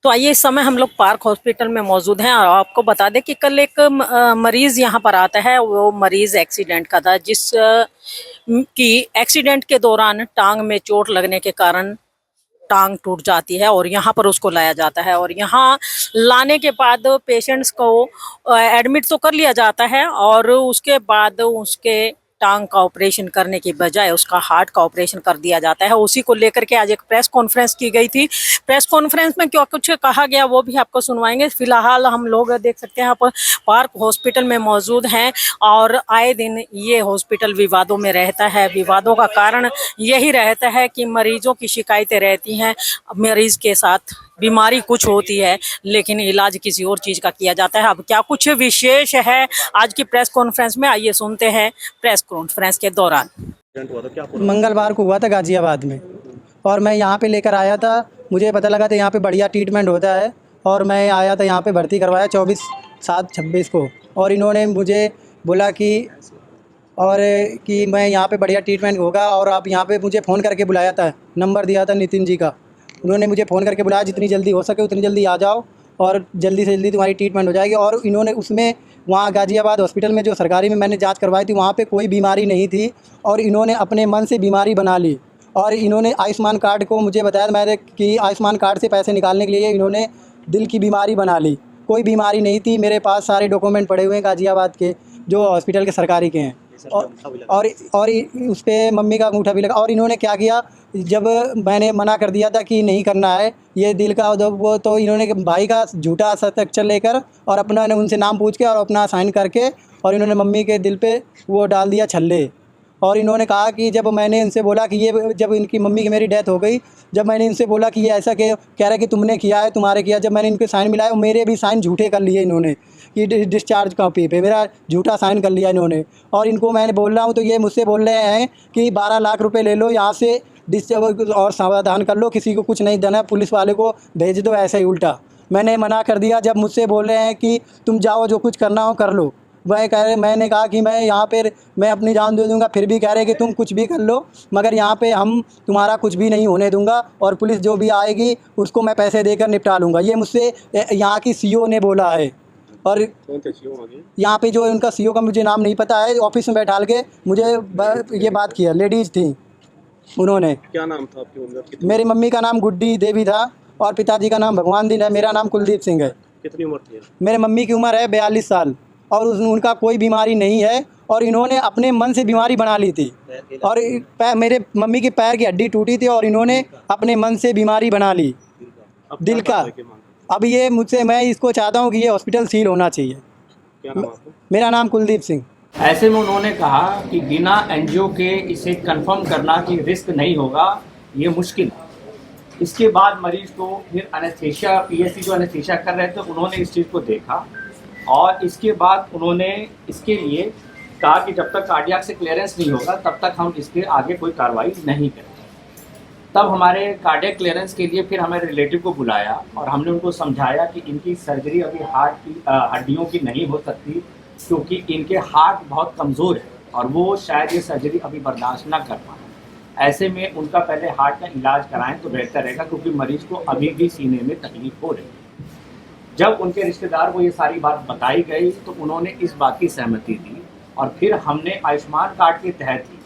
तो आइए इस समय हम लोग पार्क हॉस्पिटल में मौजूद हैं और आपको बता दें कि कल एक मरीज यहाँ पर आता है। वो मरीज एक्सीडेंट का था की एक्सीडेंट के दौरान टांग में चोट लगने के कारण टांग टूट जाती है और यहाँ पर उसको लाया जाता है और यहाँ लाने के बाद पेशेंट्स को एडमिट तो कर लिया जाता है और उसके बाद उसके टांग का ऑपरेशन करने की बजाय उसका हार्ट का ऑपरेशन कर दिया जाता है। उसी को लेकर के आज एक प्रेस कॉन्फ्रेंस की गई थी। प्रेस कॉन्फ्रेंस में क्या कुछ कहा गया वो भी आपको सुनवाएंगे। फिलहाल हम लोग देख सकते हैं आप पार्क हॉस्पिटल में मौजूद हैं और आए दिन ये हॉस्पिटल विवादों में रहता है। विवादों का कारण यही रहता है कि मरीजों की शिकायतें रहती हैं, मरीज के साथ बीमारी कुछ होती है लेकिन इलाज किसी और चीज का किया जाता है। अब क्या कुछ विशेष है आज की प्रेस कॉन्फ्रेंस में, आइए सुनते हैं प्रेस कॉन्फ्रेंस के दौरान। मंगलवार को हुआ था गाजियाबाद में और मैं यहाँ पे लेकर आया था। मुझे पता लगा था यहाँ पे बढ़िया ट्रीटमेंट होता है और मैं आया था यहाँ पे भर्ती करवाया 24/7/26 को। और इन्होंने मुझे बोला कि मैं यहाँ पे बढ़िया ट्रीटमेंट होगा और आप यहाँ पे मुझे फ़ोन करके बुलाया था, नंबर दिया था नितिन जी का। उन्होंने मुझे फ़ोन करके बुलाया जितनी जल्दी हो सके उतनी जल्दी आ जाओ और जल्दी से जल्दी तुम्हारी ट्रीटमेंट हो जाएगी। और इन्होंने उसमें वहाँ गाज़ियाबाद हॉस्पिटल में जो सरकारी में मैंने जांच करवाई थी वहाँ पे कोई बीमारी नहीं थी और इन्होंने अपने मन से बीमारी बना ली। और इन्होंने आयुष्मान कार्ड को मुझे बताया मैंने कि आयुष्मान कार्ड से पैसे निकालने के लिए इन्होंने दिल की बीमारी बना ली। कोई बीमारी नहीं थी। मेरे पास सारे डॉक्यूमेंट पड़े हुए हैं गाज़ियाबाद के जो हॉस्पिटल के सरकारी के हैं और उस पर मम्मी का अंगूठा भी लगा। और इन्होंने क्या किया, जब मैंने मना कर दिया था कि नहीं करना है ये दिल का वो, तो इन्होंने भाई का झूठा हस्ताक्षर लेकर और अपना उनसे नाम पूछ के और अपना साइन करके और इन्होंने मम्मी के दिल पे वो डाल दिया छल्ले। और इन्होंने कहा कि जब मैंने इनसे बोला कि ये जब इनकी मम्मी की मेरी डेथ हो गई, जब मैंने इनसे बोला कि ये ऐसा कह रहा है कि तुमने किया है, तुम्हारे किया, जब मैंने इनके साइन मिलाए मेरे भी साइन झूठे कर लिए इन्होंने कि डिस्चार्ज कॉपी पे मेरा झूठा साइन कर लिया इन्होंने। और इनको मैंने बोल रहा हूँ तो ये मुझसे बोल रहे हैं कि 12 लाख रुपए ले लो यहाँ से डिस्चार्ज और समाधान कर लो, किसी को कुछ नहीं देना, पुलिस वाले को भेज दो। ऐसे ही उल्टा मैंने मना कर दिया। जब मुझसे बोल रहे हैं कि तुम जाओ जो कुछ करना हो कर लो, वह कह रहे, मैंने कहा कि मैं यहाँ पर मैं अपनी जान दे दूँगा, फिर भी कह रहे कि तुम कुछ भी कर लो मगर यहाँ पे हम तुम्हारा कुछ भी नहीं होने दूँगा और पुलिस जो भी आएगी उसको मैं पैसे देकर निपटा लूँगा। ये मुझसे यहाँ की सीओ ने बोला है। और यहाँ पे जो उनका सीओ का मुझे नाम नहीं पता है, ऑफिस में बैठाल के मुझे ये बात किया। लेडीज़ थी उन्होंने। क्या नाम था आपकी मम्मी? मेरी मम्मी का नाम गुड्डी देवी था और पिताजी का नाम भगवान दिन है। मेरा नाम कुलदीप सिंह है। कितनी उम्र थी? मेरे मम्मी की उम्र है 42 साल और उनका कोई बीमारी नहीं है और इन्होंने अपने मन से बीमारी बना ली थी। और मेरे मम्मी की पैर की हड्डी टूटी थी और इन्होंने अपने मन से बीमारी बना ली दिल का। अब ये मुझसे, मैं इसको चाहता हूँ कि ये हॉस्पिटल सील होना चाहिए। क्या नाम आपका? मेरा नाम कुलदीप सिंह। ऐसे में उन्होंने कहा कि बिना एनजीओ के इसे कंफर्म करना कि रिस्क नहीं होगा ये मुश्किल है। इसके बाद मरीज को फिर एनेस्थीसिया पीएससी जो एनेस्थीसिया कर रहे थे उन्होंने इस चीज़ को देखा और इसके बाद उन्होंने इसके लिए कहा कि जब तक कार्डियक से क्लियरेंस नहीं होगा तब तक हम इसके आगे कोई कार्रवाई नहीं करेंगे। तब हमारे कार्डियक क्लियरेंस के लिए फिर हमारे रिलेटिव को बुलाया और हमने उनको समझाया कि इनकी सर्जरी अभी हार्ट की हड्डियों की नहीं हो सकती क्योंकि इनके हार्ट बहुत कमज़ोर है और वो शायद ये सर्जरी अभी बर्दाश्त ना कर पाए। ऐसे में उनका पहले हार्ट का इलाज कराएं तो बेहतर रहेगा क्योंकि मरीज़ को अभी भी सीने में तकलीफ हो रही है। जब उनके रिश्तेदार को ये सारी बात बताई गई तो उन्होंने इस बात की सहमति दी और फिर हमने आयुष्मान कार्ड के तहत ही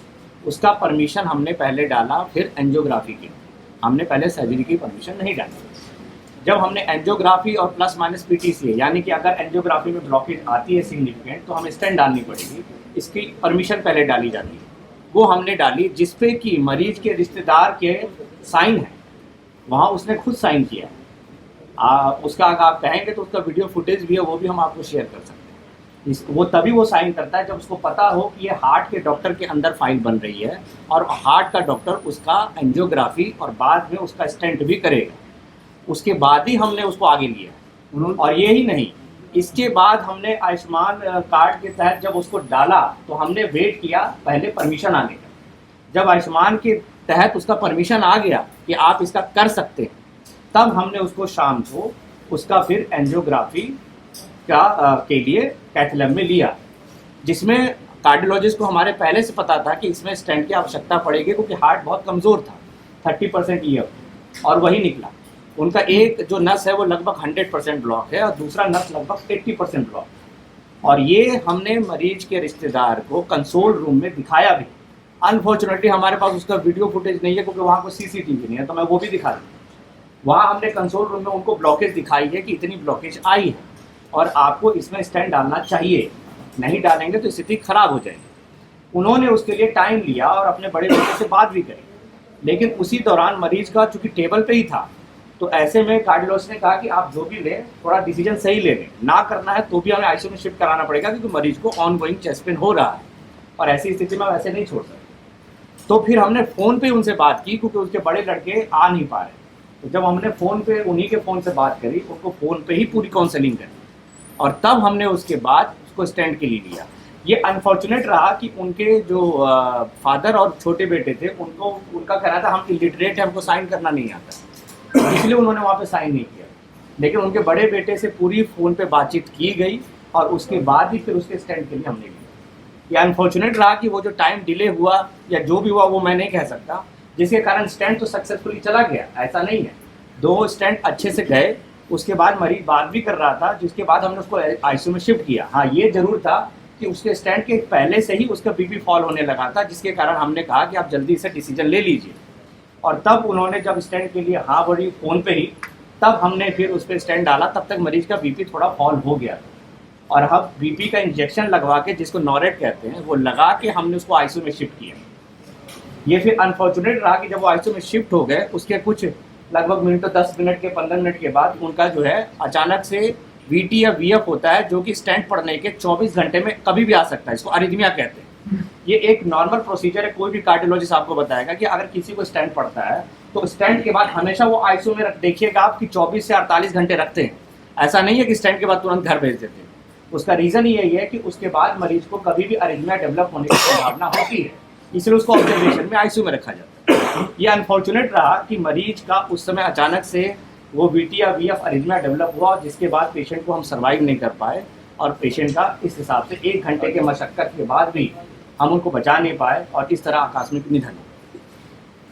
उसका परमिशन हमने पहले डाला। फिर एंजियोग्राफी की हमने पहले सर्जरी की परमिशन नहीं डाली। जब हमने एंजियोग्राफी और प्लस माइनस पीटीसी यानी कि अगर एंजियोग्राफी में ब्लॉकेज आती है सिग्निफिकेंट तो हमें स्टेंट डालनी पड़ेगी, इसकी परमिशन पहले डाली जाती है। वो हमने डाली जिसपे कि मरीज के रिश्तेदार के साइन है, वहाँ उसने खुद साइन किया। उसका अगर आप कहेंगे तो उसका वीडियो फुटेज भी है, वो भी हम आपको शेयर कर सकते हैं। वो तभी वो साइन करता है जब उसको पता हो कि ये हार्ट के डॉक्टर के अंदर फाइल बन रही है और हार्ट का डॉक्टर उसका एंजियोग्राफी और बाद में उसका स्टेंट भी करेगा। उसके बाद ही हमने उसको आगे लिया। और ये ही नहीं, इसके बाद हमने आयुष्मान कार्ड के तहत जब उसको डाला तो हमने वेट किया पहले परमिशन आने का। जब आयुष्मान के तहत उसका परमिशन आ गया कि आप इसका कर सकते हैं, तब हमने उसको शाम को उसका फिर एंजियोग्राफी के लिए कैथ लैब में लिया, जिसमें कार्डियोलॉजिस्ट को हमारे पहले से पता था कि इसमें स्टेंट की आवश्यकता पड़ेगी क्योंकि हार्ट बहुत कमज़ोर था, 30% ईएफ, और वही निकला। उनका एक जो नस है वो लगभग 100% ब्लॉक है और दूसरा नस लगभग 80% ब्लॉक है। और ये हमने मरीज के रिश्तेदार को कंसोल रूम में दिखाया भी। अनफॉर्चुनेटली हमारे पास उसका वीडियो फुटेज नहीं है क्योंकि वहाँ कोई CCTV नहीं है, तो मैं वो भी दिखा दूँ। वहाँ हमने कंसोल रूम में उनको ब्लॉकेज दिखाई है कि इतनी ब्लॉकेज आई है और आपको इसमें स्टेंट डालना चाहिए, नहीं डालेंगे तो स्थिति खराब हो जाएगी। उन्होंने उसके लिए टाइम लिया और अपने बड़े बेटे से बात भी करी, लेकिन उसी दौरान मरीज का चूंकि टेबल पे ही था, तो ऐसे में कार्डियोलॉजिस्ट ने कहा कि आप जो भी लें थोड़ा डिसीजन सही ले लें, ना करना है तो भी हमें ICU में शिफ्ट कराना पड़ेगा क्योंकि मरीज को ऑनगोइंग चेस्ट पेन हो रहा है और ऐसी स्थिति में वैसे नहीं छोड़ सकते। तो फिर हमने फ़ोन पे उनसे बात की क्योंकि उसके बड़े लड़के आ नहीं पा रहे, तो जब हमने फ़ोन पे उन्हीं के फ़ोन से बात करी, उनको फ़ोन पे ही पूरी काउंसलिंग करी और तब हमने उसके बाद उसको स्टैंड के लिए लिया। ये अनफॉर्चुनेट रहा कि उनके जो फादर और छोटे बेटे थे उनको उनका कहना था हम इलिटरेट है, हमको साइन करना नहीं आता, इसलिए उन्होंने वहाँ पे साइन नहीं किया। लेकिन उनके बड़े बेटे से पूरी फ़ोन पे बातचीत की गई और उसके बाद ही फिर उसके स्टैंड के लिए हमने लिया। ये अनफॉर्चुनेट रहा कि वो जो टाइम डिले हुआ या जो भी हुआ वो मैं नहीं कह सकता, जिसके कारण स्टैंड तो सक्सेसफुली चला गया, ऐसा नहीं है। 2 स्टैंड अच्छे से गए, उसके बाद मरीज बात भी कर रहा था, जिसके बाद हमने उसको ICU में शिफ्ट किया। हाँ, ये जरूर था कि उसके स्टैंड के पहले से ही उसका BP फॉल होने लगा था, जिसके कारण हमने कहा कि आप जल्दी से डिसीजन ले लीजिए। और तब उन्होंने जब स्टैंड के लिए हाँ बोली फ़ोन पे ही, तब हमने फिर उस पर स्टैंड डाला। तब तक मरीज का BP थोड़ा फॉल हो गया था और हम BP का इंजेक्शन लगवा के, जिसको नॉरेट कहते हैं, वो लगा के हमने उसको ICU में शिफ्ट किया। ये फिर अनफॉर्चुनेट रहा कि जब वो ICU में शिफ्ट हो गए, उसके कुछ लगभग मिनटों 10 मिनट के 15 मिनट के बाद उनका जो है अचानक से VT या VF होता है, जो कि स्टेंट पड़ने के 24 घंटे में कभी भी आ सकता है। इसको अरिथमिया कहते हैं। ये एक नॉर्मल प्रोसीजर है, कोई भी कार्डियोलॉजिस्ट आपको बताएगा कि अगर किसी को स्टेंट पड़ता है तो स्टेंट के बाद हमेशा वो ICU में देखिएगा आप कि 24 से 48 घंटे रखते हैं। ऐसा नहीं है कि स्टेंट के बाद तुरंत घर भेज देते हैं। उसका रीज़न यही है कि उसके बाद मरीज को कभी भी अरिथमिया डेवलप होने की संभावना होती है, इसलिए उसको ऑब्जर्वेशन में ICU में रखा जाता है। ये अनफॉर्चुनेट रहा कि मरीज का उस समय अचानक से वो VT या VF अरिथमिया डेवलप हुआ, जिसके बाद पेशेंट को हम सर्वाइव नहीं कर पाए और पेशेंट का इस हिसाब से 1 घंटे के मशक्कत के बाद भी हम उनको बचा नहीं पाए और इस तरह आकस्मिक निधन हो।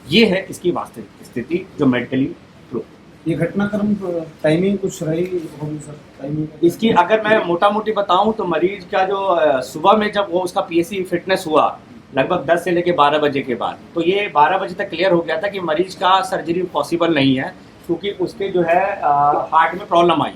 ये है इसकी वास्तविक स्थिति जो मेडिकली प्रूव। ये घटनाक्रम टाइमिंग कुछ रही होगी सर? टाइमिंग इसकी अगर मैं मोटा मोटी बताऊं तो मरीज का जो सुबह में जब वो उसका PSC फिटनेस हुआ लगभग 10 से लेके 12 बजे के बाद, तो ये 12 बजे तक क्लियर हो गया था कि मरीज का सर्जरी पॉसिबल नहीं है क्योंकि उसके जो है हार्ट में प्रॉब्लम आई।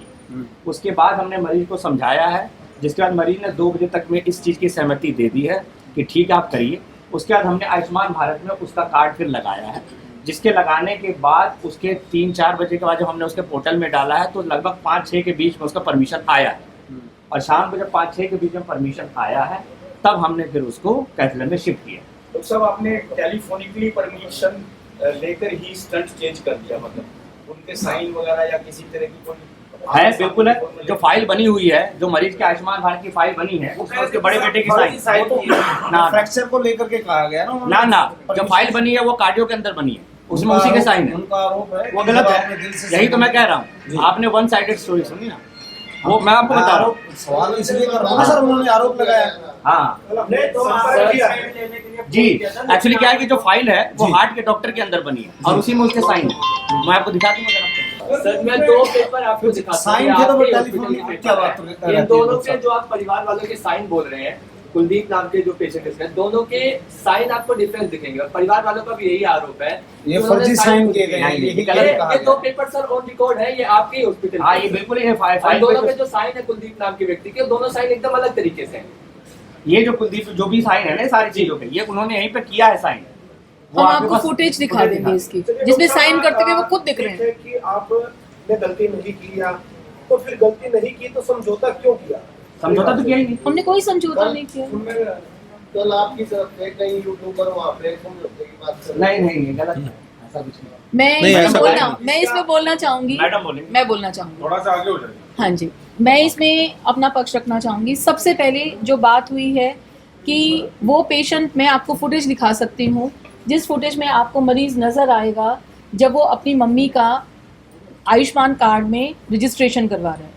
उसके बाद हमने मरीज को समझाया है, जिसके बाद मरीज ने 2 बजे तक में इस चीज़ की सहमति दे दी है कि ठीक है आप करिए। उसके बाद हमने आयुष्मान भारत में उसका कार्ड फिर लगाया है, जिसके लगाने के बाद उसके 3-4 बजे के बाद जब हमने उसके पोर्टल में डाला है तो लगभग 5-6 के बीच में उसका परमिशन आया है और शाम को जब 5-6 के बीच में परमिशन आया है तब हमने फिर उसको कैथलर में शिफ्ट किया। तो सब आपने टेलीफोनिकली परमिशन लेकर ही स्टंट चेंज कर दिया, मतलब उनके साइन वगैरह या किसी तरह की कोई है? बिल्कुल है। जो फाइल बनी हुई है, जो मरीज के आयुष्मान भारत की फाइल बनी है, उसमें उसके बड़े बेटे की साइन ना फ्रैक्चर को लेकर के कहा गया ना जो फाइल बनी है वो कार्डियो के अंदर बनी है, उसमें उसी के साइन है। उनका आरोप है वो गलत है, यही तो मैं कह रहा हूँ। आपने 1 साइडेड स्टोरी सुनी ना, वो मैं आपको बता रहा हूँ। सवाल इसलिए कर रहा हूँ सर, उन्होंने आरोप लगाया। हाँ जी, एक्चुअली क्या है कि जो फाइल है वो हार्ट के डॉक्टर के अंदर बनी है और उसी में उसके साइन है। मैं आपको दिखा दूंगा। सर मैं 2 पेपर आपको दिखाता साइन थे तो टेलीफोन क्या बात कर रहे हैं? इन दोनों के जो आप परिवार वालों के साइन बोल रहे हैं, कुलदीप नाम के जो पेशेंट है, दोनों के साइन आपको डिफरेंस दिखेंगे और परिवार वालों का भी यही आरोप है। ये फर्जी साइन किए गए हैं, यही गलत कहा ये 2 गया। पेपर सर ऑन रिकॉर्ड है, ये आपके ही हॉस्पिटल। हाँ, ये बिल्कुल ये फाइल दोनों के जो साइन है कुलदीप नाम के व्यक्ति के, दोनों साइन एकदम अलग तरीके से हैं। ये जो कुलदीप जो भी साइन है ना सारी चीजों पे, ये उन्होंने यहीं पे किया है साइन। हम आपको फुटेज दिखा देंगे इसकी, जिसमें साइन करते हुए वो खुद दिख रहे हैं कि आपने गलती नहीं की, या तो फिर गलती नहीं की तो समझौता क्यों किया? समझौता तो किया ही नहीं। हमने कोई समझौता नहीं किया। कल आपकी तरफ से कई यूट्यूबर वहाँ पे समझौते की बात कर नहीं नहीं, गलत है, ऐसा कुछ नहीं। मैं इसमें बोलना चाहूंगी, मैडम बोलेंगे। मैं बोलना चाहूंगी, थोड़ा सा आगे हो जाए। हाँ जी, मैं इसमें अपना पक्ष रखना चाहूंगी। सबसे पहले जो बात हुई है कि वो पेशेंट, मैं आपको फुटेज दिखा सकती हूँ, जिस फुटेज में आपको मरीज नज़र आएगा जब वो अपनी मम्मी का आयुष्मान कार्ड में रजिस्ट्रेशन करवा रहे हैं,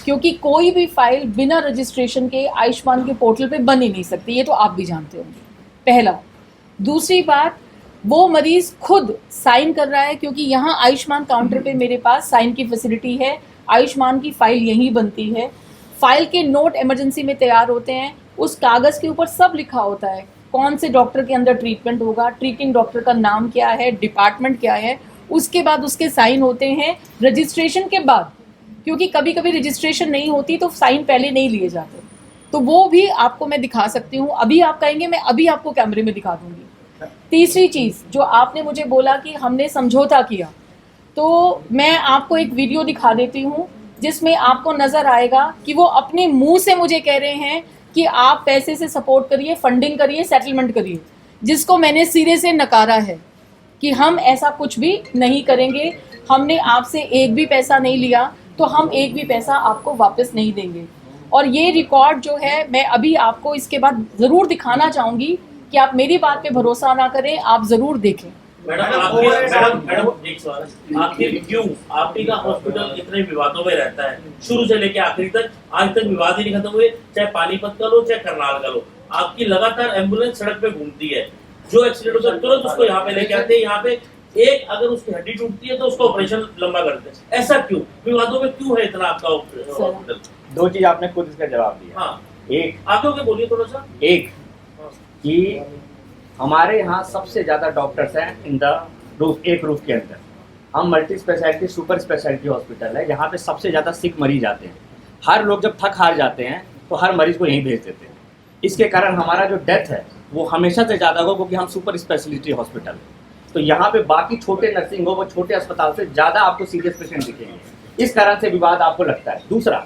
क्योंकि कोई भी फाइल बिना रजिस्ट्रेशन के आयुष्मान के पोर्टल पे बन ही नहीं सकती, ये तो आप भी जानते होंगे। पहला। दूसरी बात, वो मरीज खुद साइन कर रहा है, क्योंकि यहाँ आयुष्मान काउंटर पे मेरे पास साइन की फैसिलिटी है, आयुष्मान की फाइल यहीं बनती है, फाइल के नोट इमरजेंसी में तैयार होते हैं, उस कागज़ के ऊपर सब लिखा होता है, कौन से डॉक्टर के अंदर ट्रीटमेंट होगा, ट्रीटिंग डॉक्टर का नाम क्या है, डिपार्टमेंट क्या है, उसके बाद उसके साइन होते हैं रजिस्ट्रेशन के बाद, क्योंकि कभी कभी रजिस्ट्रेशन नहीं होती तो साइन पहले नहीं लिए जाते, तो वो भी आपको मैं दिखा सकती हूँ। अभी आप कहेंगे मैं अभी आपको कैमरे में दिखा दूंगी। तीसरी चीज़ जो आपने मुझे बोला कि हमने समझौता किया, तो मैं आपको एक वीडियो दिखा देती हूँ जिसमें आपको नज़र आएगा कि वो अपने मुंह से मुझे कह रहे हैं कि आप पैसे से सपोर्ट करिए, फंडिंग करिए, सेटलमेंट करिए, जिसको मैंने सिरे से नकारा है कि हम ऐसा कुछ भी नहीं करेंगे, हमने आपसे एक भी पैसा नहीं लिया, तो हम एक भी पैसा आपको वापस नहीं देंगे। और ये रिकॉर्ड जो है मैं अभी आपको इसके बाद ज़रूर दिखाना चाहूँगी कि आप मेरी बात पे भरोसा ना करें, आप ज़रूर देखें। आखिर क्यों आपकी का हॉस्पिटल इतने विवादों में रहता है, शुरू से लेके आखिरी तक, आज तक विवाद ही नहीं खत्म हुए, चाहे पानीपत का लो चाहे करनाल का लो, आपकी लगातार एम्बुलेंस सड़क पे घूमती है, जो एक्सीडेंट होता है तुरंत उसको यहाँ पे लेके आते हैं, यहाँ पे एक अगर उसकी हड्डी टूटती है तो उसका ऑपरेशन लंबा करते हैं, ऐसा क्यों, विवादों में क्यों है इतना आपका हॉस्पिटल? दो चीज आपने खुद इसका जवाब दिया। हाँ, एक आगे होके बोलिए थोड़ा सा। एक कि हमारे यहाँ सबसे ज्यादा डॉक्टर्स हैं इन द रूफ, एक रूफ के अंदर। हम multi speciality super speciality hospital है, यहाँ पे सबसे ज्यादा सिक मरीज आते हैं। हर लोग जब थक हार जाते हैं तो हर मरीज को यहीं भेज देते हैं। इसके कारण हमारा जो डेथ है वो हमेशा से ज़्यादा होगा, क्योंकि हम सुपर स्पेशलिटी हॉस्पिटल है। तो यहाँ पे बाकी छोटे नर्सिंग होम और छोटे अस्पताल से ज़्यादा आपको सीरियस पेशेंट दिखेंगे, इस कारण से विवाद आपको लगता है। दूसरा,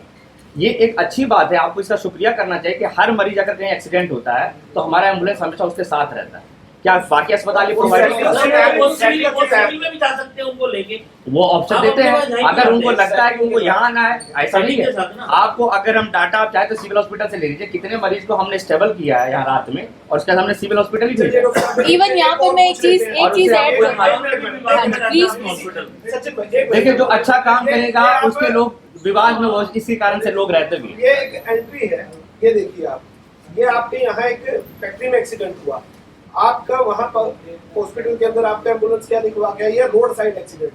ये एक अच्छी बात है, आपको इसका शुक्रिया करना चाहिए कि हर मरीज अगर कहीं एक्सीडेंट होता है तो हमारा एम्बुलेंस हमेशा उसके साथ रहता है। क्या बाकी अस्पताल ये प्रोवाइड में भी जा सकते हैं उनको लेके, वो ऑप्शन देते हैं। अगर उनको लगता है कि उनको यहाँ आना है, ऐसा नहीं है। आपको अगर हम डाटा आप चाहे तो सिविल हॉस्पिटल से ले लीजिए, कितने मरीज को हमने स्टेबल किया है यहाँ रात में, और उसके बाद हमने सिविल हॉस्पिटल ही भेजा। इवन यहाँ पे मैं एक चीज ऐड देखिए, जो अच्छा काम करेगा उसके लोग विवाद में, वो इसी कारण से लोग रहते भी। ये एक एंट्री है, ये देखिए आप, ये आपके यहाँ एक फैक्ट्री में एक्सीडेंट हुआ, आपका वहाँ पर हॉस्पिटल के अंदर आपका एम्बुलेंस क्या लिखवा गया, ये रोड साइड एक्सीडेंट।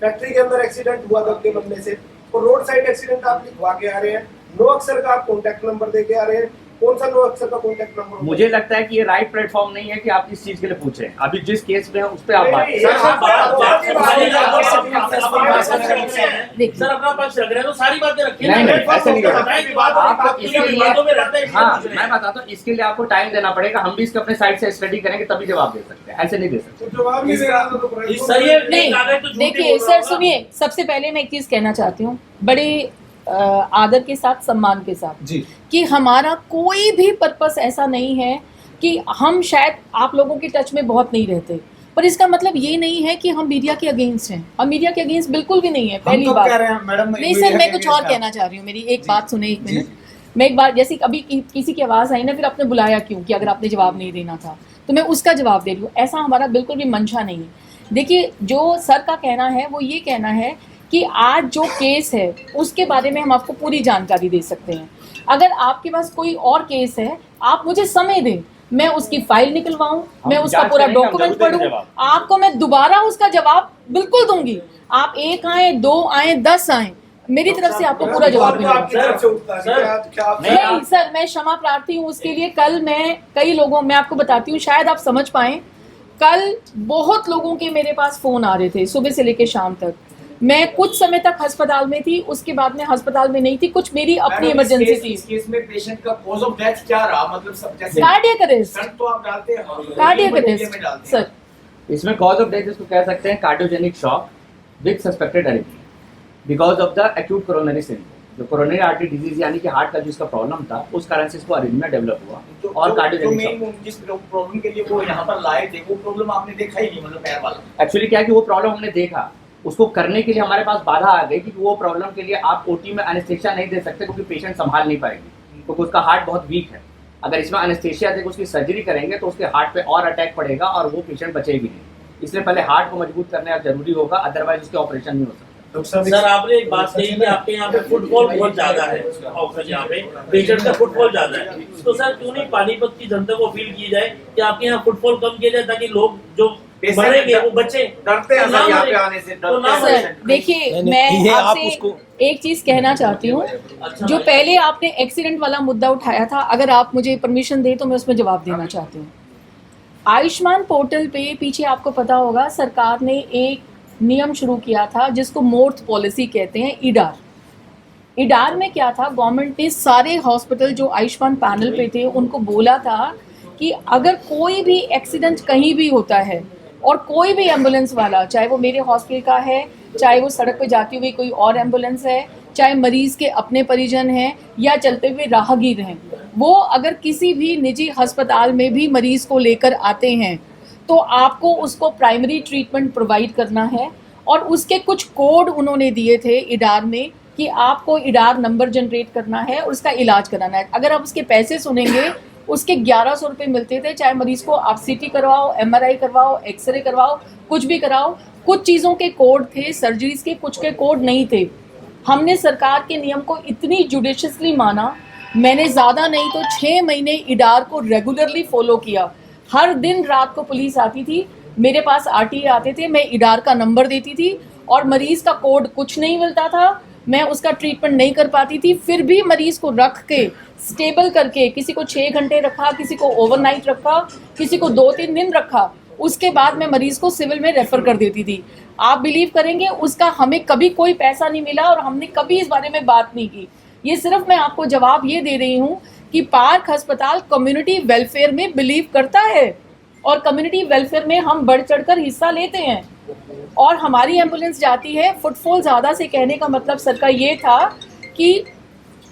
फैक्ट्री के अंदर एक्सीडेंट हुआ दबके बनने से, तो रोड साइड एक्सीडेंट आप लिखवा के आ रहे हैं, नो अक्षर का आप कॉन्टैक्ट नंबर दे के आ रहे हैं। कौन सा नो अक्षर का कॉन्टैक्ट नंबर? मुझे लगता है कि ये राइट प्लेटफॉर्म नहीं है कि आप इस चीज के लिए पूछें। अभी जिस केस में है उस पर आप बात सर अपना पक्ष रख रहे हैं तो सारी बातें रखिए। नहीं, ऐसे नहीं करते। हाँ, मैं बताता हूँ, इसके लिए आपको टाइम देना पड़ेगा। हम भी इसके अपने साइड से स्टडी करेंगे तभी जवाब दे सकते हैं, ऐसे नहीं दे सकते। नहीं, देखिए सर सुनिए, सबसे पहले मैं एक चीज कहना चाहती हूँ बड़े आदर के साथ, सम्मान के साथ जी, कि हमारा कोई भी पर्पस ऐसा नहीं है कि हम शायद आप लोगों के टच में बहुत नहीं रहते, पर इसका मतलब ये नहीं है कि हम मीडिया के अगेंस्ट हैं। हम मीडिया के अगेंस्ट बिल्कुल भी नहीं है। पहली बात नहीं सर, मैं कुछ और कहना चाह रही हूँ, मेरी एक बात सुने, एक मिनट। मैं एक बार, जैसे अभी किसी की आवाज़ आई ना, फिर आपने बुलाया क्यों, कि अगर आपने जवाब नहीं देना था, तो मैं उसका जवाब दे रही हूँ। ऐसा हमारा बिल्कुल भी मंशा नहीं है। देखिए, जो सर का कहना है वो ये कहना है कि आज जो केस है उसके बारे में हम आपको पूरी जानकारी दे सकते हैं। अगर आपके पास कोई और केस है, आप मुझे समय दें, मैं उसकी फाइल निकलवाऊं, मैं उसका पूरा डॉक्यूमेंट पढूं, आपको मैं दोबारा उसका जवाब बिल्कुल दूंगी। आप 1 आए, 2 आए, 10 आए, मेरी तरफ से आपको पूरा जवाब मिलेगा। नहीं सर, मैं क्षमा प्रार्थी हूँ उसके लिए। कल मैं कई लोगों, मैं आपको बताती हूँ, शायद आप समझ पाएं, कल बहुत लोगों के मेरे पास फ़ोन आ रहे थे सुबह से लेकर शाम तक। मैं कुछ समय तक अस्पताल में थी, उसके बाद में अस्पताल में नहीं थी, कुछ मेरी अपनी इमरजेंसी थी। इस केस में पेशेंट का कॉज ऑफ डेथ क्या रहा, मतलब सब जैसे कार्डियक अरेस्ट, तो आप डालते हैं कार्डियक अरेस्ट सर। इसमें कॉज ऑफ डेथ इसको कह सकते हैं cardiogenic shock with suspected arrhythmia because of the acute coronary syndrome. जो कोरोनरी आर्टरी डिजीज यानी कि हार्ट का जिसका प्रॉब्लम था, उस कारण से इसको अरिथमिया डेवलप हुआ और कार्डियोजेनिक शॉक। जिस प्रॉब्लम के लिए वो यहाँ पर लाए थे, वो प्रॉब्लम आपने देखा ही नहीं, मतलब पैर वाला। एक्चुअली क्या है कि वो प्रॉब्लम हमने देखा, उसको करने के लिए हमारे पास बाधा आ गई कि वो प्रॉब्लम के लिए आप ओटी में एनेस्थेशिया नहीं दे सकते, क्योंकि पेशेंट संभाल नहीं पाएगी, क्योंकि उसका हार्ट बहुत वीक है। अगर इसमें एनेस्थेशिया देकर उसकी सर्जरी करेंगे तो उसके हार्ट पे और अटैक पड़ेगा और वो पेशेंट बचेगी नहीं। इसलिए पहले हार्ट को मजबूत करना जरूरी होगा, अदरवाइज उसके ऑपरेशन नहीं हो सकता। सर आपने एक बात कही कि आपके यहाँ पे फुटफॉल बहुत ज्यादा है, यहाँ पे पेशेंट का फुटफॉल ज्यादा है, तो सर क्यों नहीं पानीपत की जनता को अपील की जाए कि आपके यहाँ फुटफॉल कम किया जाए, ताकि लोग जो मरेंगे वो बच्चे, डरते हैं तो ना सर यहाँ मरे, पे आने से, तो ना डरते हैं। मरे। सर देखिए, मैं आपसे एक चीज कहना चाहती हूँ। जो पहले आपने एक्सीडेंट वाला मुद्दा उठाया था, अगर आप मुझे परमिशन दें तो मैं उसमें जवाब देना चाहती हूँ। आयुष्मान पोर्टल पे पीछे आपको पता होगा सरकार ने एक नियम शुरू किया था जिसको मोर्थ पॉलिसी कहते हैं, ईडार। ईडार में क्या था, गवर्नमेंट ने सारे हॉस्पिटल जो आयुष्मान पैनल पे थे उनको बोला था कि अगर कोई भी एक्सीडेंट कहीं भी होता है और कोई भी एम्बुलेंस वाला, चाहे वो मेरे हॉस्पिटल का है, चाहे वो सड़क पे जाती हुई कोई और एम्बुलेंस है, चाहे मरीज के अपने परिजन हैं या चलते हुए राहगीर हैं, वो अगर किसी भी निजी अस्पताल में भी मरीज को लेकर आते हैं तो आपको उसको प्राइमरी ट्रीटमेंट प्रोवाइड करना है। और उसके कुछ कोड उन्होंने दिए थे ईडार में कि आपको ईडार नंबर जनरेट करना है और उसका इलाज कराना है। अगर आप उसके पैसे सुनेंगे, उसके 1100 रुपये मिलते थे, चाहे मरीज को आप सीटी करवाओ, MRI करवाओ, एक्सरे करवाओ, कुछ भी कराओ। कुछ चीज़ों के कोड थे, सर्जरीज के कुछ के कोड नहीं थे। हमने सरकार के नियम को इतनी जुडिशियसली माना, मैंने ज़्यादा नहीं तो 6 महीने ईडार को रेगुलरली फॉलो किया। हर दिन रात को पुलिस आती थी, मेरे पास RTA आते थे, मैं ईडार का नंबर देती थी और मरीज का कोड कुछ नहीं मिलता था, मैं उसका ट्रीटमेंट नहीं कर पाती थी। फिर भी मरीज को रख के स्टेबल करके, किसी को 6 घंटे रखा, किसी को ओवरनाइट रखा, किसी को 2-3 दिन रखा, उसके बाद मैं मरीज को सिविल में रेफर कर देती थी। आप बिलीव करेंगे, उसका हमें कभी कोई पैसा नहीं मिला और हमने कभी इस बारे में बात नहीं की। ये सिर्फ मैं आपको जवाब ये दे रही हूँ कि पार्क अस्पताल कम्युनिटी वेलफेयर में बिलीव करता है और कम्युनिटी वेलफेयर में हम बढ़ चढ़कर हिस्सा लेते हैं। और हमारी एम्बुलेंस जाती है, फुटफॉल ज़्यादा से कहने का मतलब सर का ये था कि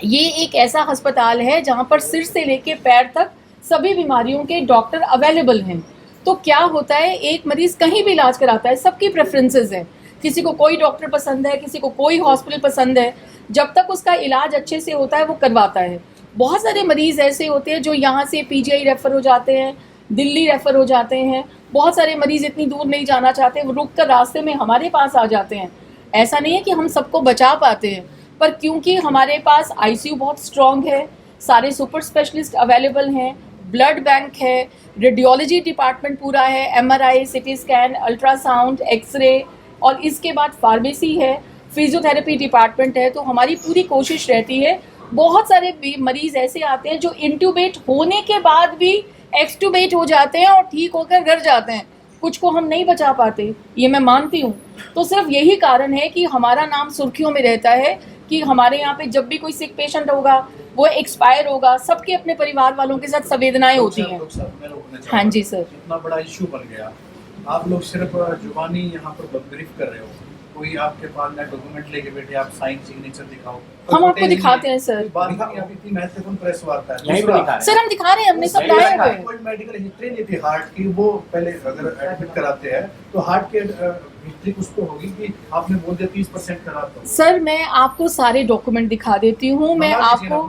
ये एक ऐसा अस्पताल है जहाँ पर सिर से लेके पैर तक सभी बीमारियों के डॉक्टर अवेलेबल हैं। तो क्या होता है, एक मरीज़ कहीं भी इलाज कराता है, सबकी प्रेफरेंसेस हैं, किसी को कोई डॉक्टर पसंद है, किसी को कोई हॉस्पिटल पसंद है, जब तक उसका इलाज अच्छे से होता है वो करवाता है। बहुत सारे मरीज़ ऐसे होते हैं जो यहाँ से PGI रेफ़र हो जाते हैं, दिल्ली रेफ़र हो जाते हैं। बहुत सारे मरीज़ इतनी दूर नहीं जाना चाहते, वो रुक कर रास्ते में हमारे पास आ जाते हैं। ऐसा नहीं है कि हम सबको बचा पाते हैं, पर क्योंकि हमारे पास ICU बहुत स्ट्रॉन्ग है, सारे सुपर स्पेशलिस्ट अवेलेबल हैं, ब्लड बैंक है, रेडियोलॉजी डिपार्टमेंट पूरा है, MRI, CT scan, ultrasound, X ray, और इसके बाद फार्मेसी है, फिजियोथेरेपी डिपार्टमेंट है। तो हमारी पूरी कोशिश रहती है। बहुत सारे मरीज़ ऐसे आते हैं जो इंट्यूबेट होने के बाद भी एक्सट्यूबेट हो जाते हैं और ठीक होकर घर जाते हैं। कुछ को हम नहीं बचा पाते, ये मैं मानती हूँ। तो सिर्फ यही कारण है कि हमारा नाम सुर्खियों में रहता है कि हमारे यहाँ पे जब भी कोई सिक पेशेंट होगा, वो एक्सपायर होगा, सबके अपने परिवार वालों के साथ संवेदनाएं होती हैं। हाँ जी सर। इतना बड़ा इशू बन गया, आप लोग सिर्फ जुबानी यहाँ पर ब्रीफ कर रहे हो, कोई आपके पास ना डॉक्यूमेंट लेके बैठे, आप साइन सिग्नेचर दिखाओ, हम आपको दिखाते हैं सर। बात नहीं, अभी इतनी महत्वपूर्ण प्रेस वार्ता है। यहीं पे दिखा सर हम दिखा रहे हैं, हमने सब लाए हुए हैं। कोई मेडिकल हिस्ट्री नहीं थी हार्ट की, वो पहले अगर एडमिट कराते हैं तो हार्ट के हिस्ट्री कुछ तो होगी कि आपने बोल दिया 30% कराता हूँ। सर मैं आपको सारे डॉक्यूमेंट दिखा देती हूँ, मैं आपको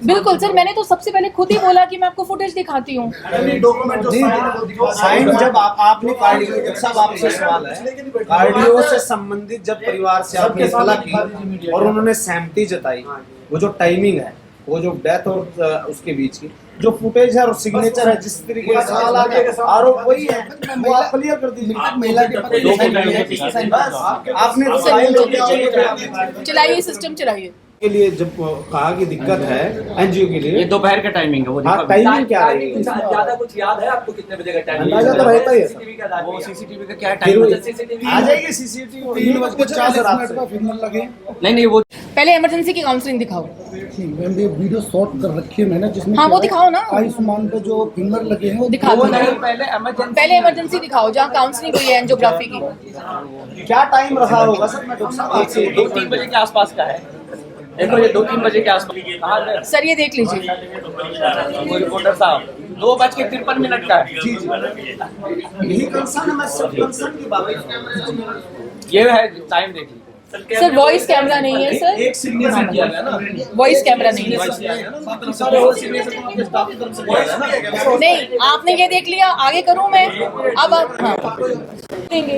बिल्कुल सर, मैंने तो सबसे पहले खुद ही बोला कि मैं आपको फुटेज दिखाती हूँ। डॉक्यूमेंट जो साइन जब आपने कार्डियो, सब आपसे सवाल है, कार्डियो से संबंधित जब परिवार से आपने सलाह की और उन्होंने सहमति जताई, वो जो टाइमिंग है, वो जो डेथ और उसके बीच की जो फुटेज है और सिग्नेचर है, जिस तरीके से सवाल आ गया, आरोप वही है, वो आप क्लियर कर दीजिए। महिला के आपने चलाइए सिस्टम चलाइए। के लिए जब कहा कि दिक्कत है एनजीओ के लिए, ये दोपहर का टाइमिंग है वो। हाँ, टाइमिंग क्या है? ज्यादा कुछ याद है आपको कितने बजे का टाइम? अंदाजा तो रहता ही है सर। वो CCTV का क्या टाइम है? आ जाएगी CCTV 3:50 का फिल्म लगे। नहीं वो पहले इमरजेंसी की काउंसलिंग दिखाओ। ये वीडियो शॉट कर रखी है मैंने, जिसमें हाँ वो दिखाओ ना, आयुष्मान पे जो फिंगर लगे हैं वो दिखा दो। पहले इमरजेंसी दिखाओ जहाँ काउंसलिंग हुई है एंजियोग्राफी की। क्या टाइम रहा होगा सर? मैं डॉक्टर साहब आपसे 2-3 बजे के आसपास का है। देखो ये 2-3 बजे के आसपास। सर ये देख लीजिए। रिपोर्टर साहब 2:53 का है। जी यही कंसर्न है, मैं सब कंसर्न की बात। ये है टाइम देख लीजिए सर। वॉइस कैमरा नहीं है सर, एक सिग्नेचर किया गया ना, वॉइस कैमरा नहीं है। नहीं आपने ये देख लिया, आगे करूँ मैं? अब आप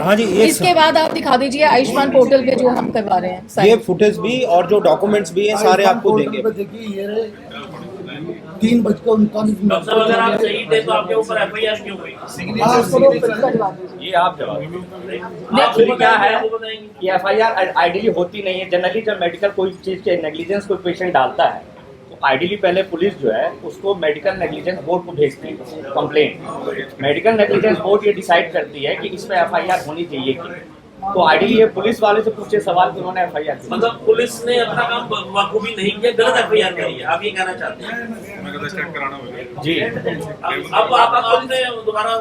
हाँ जी। इसके बाद आप दिखा दीजिए आयुष्मान पोर्टल पे जो हम करवा रहे हैं। ये फुटेज भी और जो डॉक्यूमेंट्स भी हैं सारे आपको देंगे। देखिए ये 3:39 डॉक्टर साहब अगर आप सही थे तो आपके ऊपर एफआईआर क्यों हुई? ये आप जवाब एक्चुअली क्या है कि एफआईआर आइडियली होती नहीं है। जनरली जब मेडिकल कोई चीज़ के नेग्लिजेंस कोई पेशेंट डालता है तो आइडियली पहले पुलिस जो है उसको मेडिकल नेग्लिजेंस बोर्ड को भेजती है कंप्लेंट। मेडिकल नेग्लिजेंस बोर्ड ये डिसाइड करती है कि इस पर एफआईआर होनी चाहिए कि, तो आइडियली ये पुलिस वाले से पूछे सवाल कि उन्होंने एफआईआर की। मतलब पुलिस ने अपना काम बखूबी नहीं किया, गलत एफआईआर करी है, आप ये कहना चाहते हैं? जी अब आपने दोबारा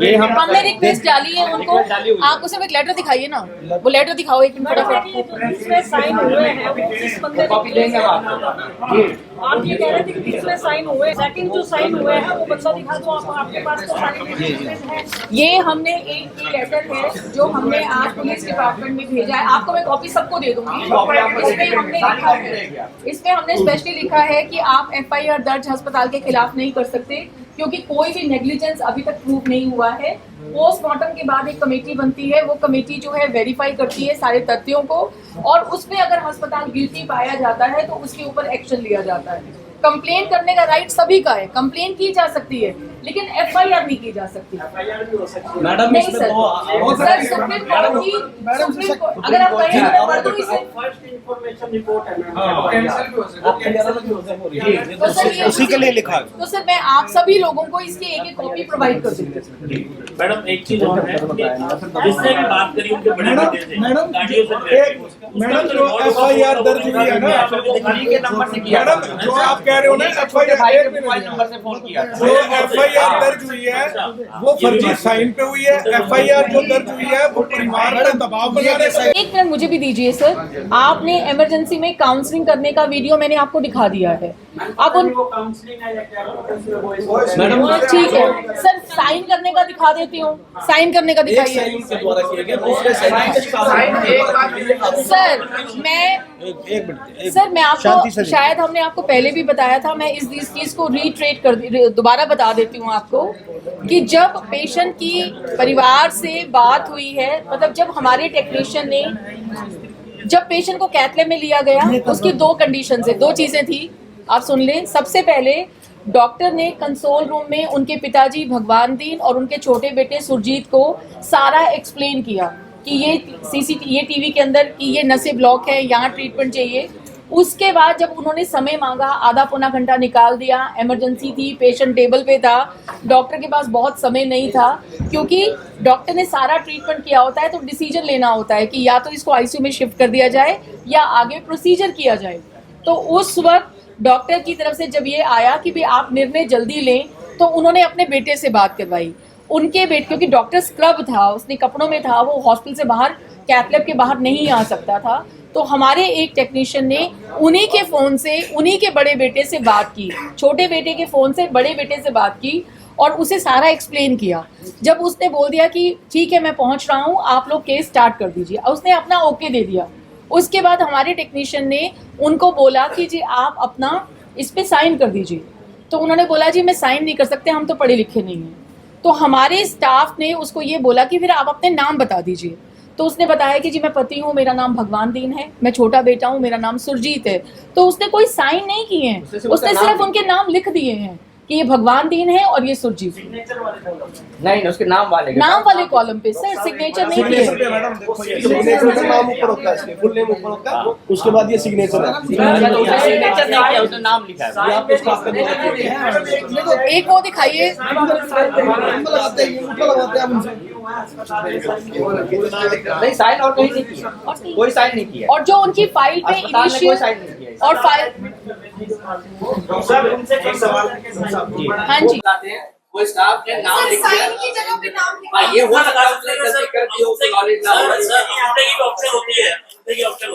ये हमने रिक्वेस्ट डाली है उनको, आप उसे एक लेटर दिखाइए ना, वो लेटर दिखाओ एक मिनट फटाफट। इसमें साइन हुए हैं जिस बंदे कॉपी देंगे हम आपको। आप ये कह रहे थे कि इसमें साइन हुए, सेकंड जो साइन हुए हैं वो बंदा दिखा दो आप, आपके पास तो साइन है। ये हमने एक लेटर है जो हमने आज पुलिस डिपार्टमेंट में भेजा है, आपको मैं कॉपी सबको दे दूंगी। इसमें हमने लिखा है, इसमें हमने स्पेशली लिखा है कि आप एफआईआर दर्ज अस्पताल के खिलाफ नहीं कर सकते क्योंकि कोई भी नेग्लिजेंस अभी तक प्रूव नहीं हुआ है। पोस्टमार्टम के बाद एक कमेटी बनती है, वो कमेटी जो है वेरीफाई करती है सारे तथ्यों को और उसमें अगर अस्पताल गिल्टी पाया जाता है तो उसके ऊपर एक्शन लिया जाता है। कंप्लेन करने का राइट सभी का है, कंप्लेन की जा सकती है लेकिन एफआईआर नहीं की जा सकती। मैडम नहीं सर, सर सुप्रीम कोर्ट की अगर आप कहेंगे तो पढ़ दो इसे। तो सर उसी के लिए लिखा है। तो सर मैं आप सभी लोगों को इसकी एक एक कॉपी प्रोवाइड कर दूंगी। मैडम एक चीज और है, जिसने भी बात करी उनके बड़े बेटे से गाड़ियों से मैडम जो एफआईआर दर्ज हुई है ना, के नंबर से किया मैडम जो आप कह रहे हो ना एफआईआर मोबाइल नंबर से फोन किया जो एफआईआर दर्ज हुई है वो फर्जी साइन पे हुई है। एफआईआर जो दर्ज हुई है वो परिवार पर दबाव बनाने से। एक मिनट मुझे भी दीजिए सर, आपने इमरजेंसी में काउंसलिंग करने का वीडियो मैंने आपको दिखा दिया है। अब उन ठीक है सर, साइन करने का दिखा देती हूँ, साइन करने का दिखाइए सर। मैं आपको शायद हमने आपको पहले भी बताया था, मैं इस चीज को रीट्रेट कर दोबारा बता देती हूँ आपको कि जब पेशेंट की परिवार से बात हुई है, मतलब जब हमारे टेक्नीशियन ने जब पेशेंट को कैथ लैब में लिया गया उसकी दो कंडीशन है, दो चीजें थी, आप सुन लें। सबसे पहले डॉक्टर ने कंसोल रूम में उनके पिताजी भगवान दीन और उनके छोटे बेटे सुरजीत को सारा एक्सप्लेन किया कि ये टीवी के अंदर कि ये नसें ब्लॉक है, यहाँ ट्रीटमेंट चाहिए। उसके बाद जब उन्होंने समय मांगा, आधा पौना घंटा निकाल दिया, इमरजेंसी थी, पेशेंट टेबल पे था, डॉक्टर के पास बहुत समय नहीं था क्योंकि डॉक्टर ने सारा ट्रीटमेंट किया होता है तो डिसीजन लेना होता है कि या तो इसको आईसीयू में शिफ्ट कर दिया जाए या आगे प्रोसीजर किया जाए। तो उस वक्त डॉक्टर की तरफ से जब ये आया कि भी आप निर्णय जल्दी लें तो उन्होंने अपने बेटे से बात करवाई। उनके बेटे, क्योंकि डॉक्टर स्क्रब था, उसने कपड़ों में था, वो हॉस्पिटल से बाहर कैथ लैब के बाहर नहीं आ सकता था, तो हमारे एक टेक्नीशियन ने उन्हीं के फ़ोन से उन्हीं के बड़े बेटे से बात की, छोटे बेटे के फ़ोन से बड़े बेटे से बात की और उसे सारा एक्सप्लेन किया। जब उसने बोल दिया कि ठीक है मैं पहुंच रहा हूं, आप लोग केस स्टार्ट कर दीजिए, उसने अपना ओके दे दिया। उसके बाद हमारे टेक्नीशियन ने उनको बोला कि जी आप अपना इस पे साइन कर दीजिए, तो उन्होंने बोला जी मैं साइन नहीं कर सकते, हम तो पढ़े लिखे नहीं हैं। तो हमारे स्टाफ ने उसको ये बोला कि फिर आप अपने नाम बता दीजिए, तो उसने बताया कि जी मैं पति हूँ, मेरा नाम भगवान दीन है, मैं छोटा बेटा हूँ, मेरा नाम सुरजीत है। तो उसने कोई साइन नहीं किए हैं, उसने सिर्फ उनके नाम लिख दिए हैं कि ये भगवान दीन है और ये सुरजीत। नहीं, उसके नाम वाले कॉलम पे सर सिग्नेचर नहीं किए। नाम ऊपर होता है, इसके फुल नेम ऊपर होता है, उसके बाद ये सिग्नेचर है। सिग्नेचर नहीं किया, उसने नाम लिखा है। आपको स्टाफ का एक वो दिखाइए, नहीं साइन और कहीं नहीं किया, कोई साइन नहीं किया। और जो उनकी फाइल पे इनिशियल और फाइल हाँ जी वो स्टाफ ने नाम लिख दिया, ये हो सकता है उसने गलती कर दी हो, नॉलेज ना हो।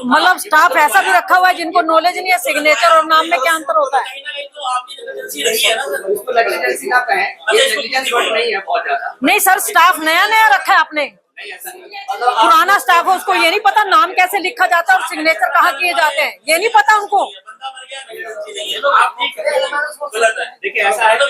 मतलब स्टाफ ऐसा भी रखा हुआ है जिनको नॉलेज नहीं है, सिग्नेचर और नाम में क्या अंतर होता है? उसको नेग्लिजेंसी ना कहें, ये नेग्लिजेंस वर्ड नहीं है बहुत ज्यादा। नहीं सर, स्टाफ नया नया रखा है आपने, पुराना स्टाफ है, उसको ये नहीं पता नाम कैसे लिखा जाता है और सिग्नेचर कहाँ किए जाते हैं, ये नहीं पता उनको। देखिए ऐसा है तो